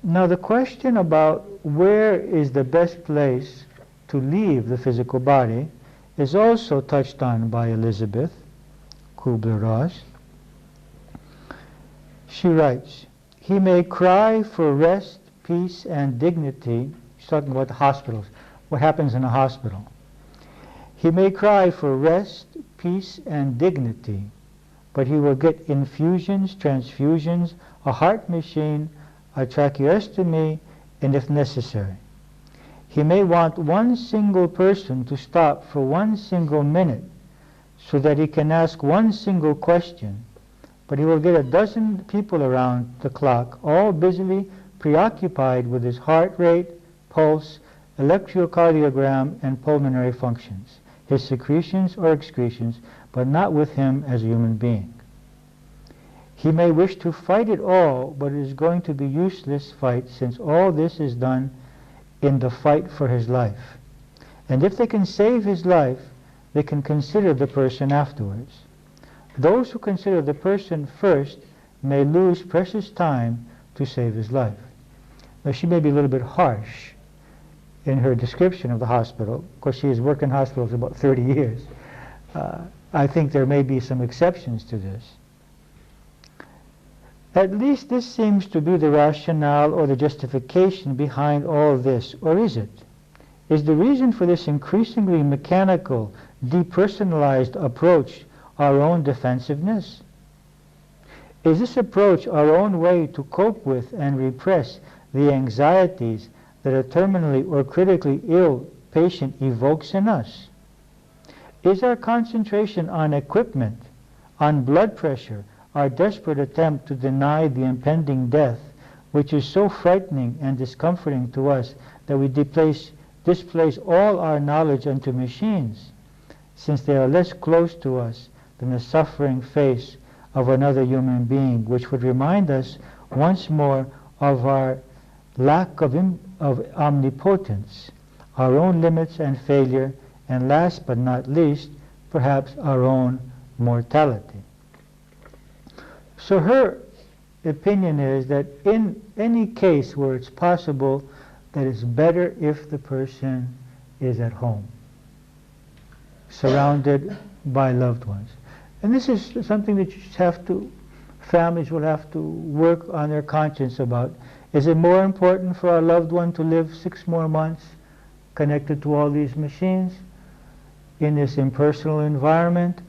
Now the question about where is the best place to leave the physical body is also touched on by Elizabeth Kubler-Ross. She writes, he may cry for rest, peace, and dignity. She's talking about the hospitals, what happens in a hospital. He may cry for rest, peace, and dignity, but he will get infusions, transfusions, a heart machine, a tracheostomy, and if necessary. He may want one single person to stop for 1 single minute so that he can ask one single question, but he will get a dozen people around the clock, all busily preoccupied with his heart rate, pulse, electrocardiogram, and pulmonary functions, his secretions or excretions, but not with him as a human being. He may wish to fight it all, but it is going to be useless fight, since all this is done in the fight for his life. And if they can save his life, they can consider the person afterwards. Those who consider the person first may lose precious time to save his life. Now, she may be a little bit harsh in her description of the hospital. Of course, she has worked in hospitals about 30 years. I think there may be some exceptions to this. At least this seems to be the rationale or the justification behind all this, or is it? Is the reason for this increasingly mechanical, depersonalized approach our own defensiveness? Is this approach our own way to cope with and repress the anxieties that a terminally or critically ill patient evokes in us? Is our concentration on equipment, on blood pressure, our desperate attempt to deny the impending death, which is so frightening and discomforting to us that we displace all our knowledge unto machines, since they are less close to us than the suffering face of another human being, which would remind us once more of our lack of omnipotence, our own limits and failure, and last but not least, perhaps our own mortality. So her opinion is that in any case where it's possible, that it's better if the person is at home, surrounded by loved ones. And this is something that families will have to work on their conscience about. Is it more important for our loved one to live 6 more months connected to all these machines in this impersonal environment,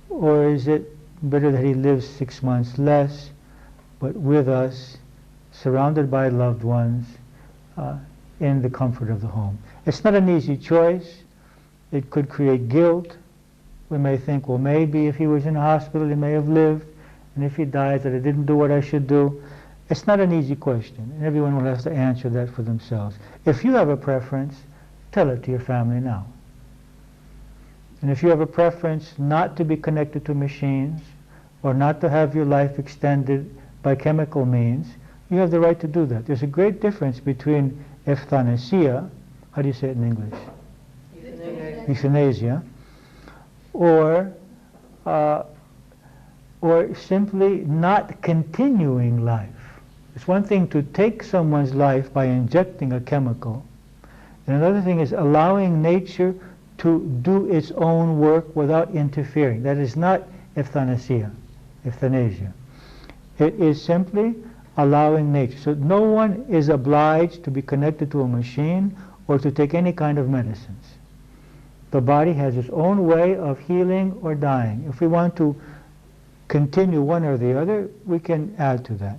or is it better that he lives 6 months less, but with us, surrounded by loved ones, in the comfort of the home? It's not an easy choice. It could create guilt. We may think, well, maybe if he was in a hospital, he may have lived, and if he dies, that I didn't do what I should do. It's not an easy question, and everyone will have to answer that for themselves. If you have a preference, tell it to your family now. And if you have a preference not to be connected to machines, or not to have your life extended by chemical means, you have the right to do that. There's a great difference between euthanasia, how do you say it in English? Euthanasia, or simply not continuing life. It's one thing to take someone's life by injecting a chemical, and another thing is allowing nature to do its own work without interfering. That is not euthanasia. It is simply allowing nature. So no one is obliged to be connected to a machine or to take any kind of medicines. The body has its own way of healing or dying. If we want to continue one or the other, we can add to that.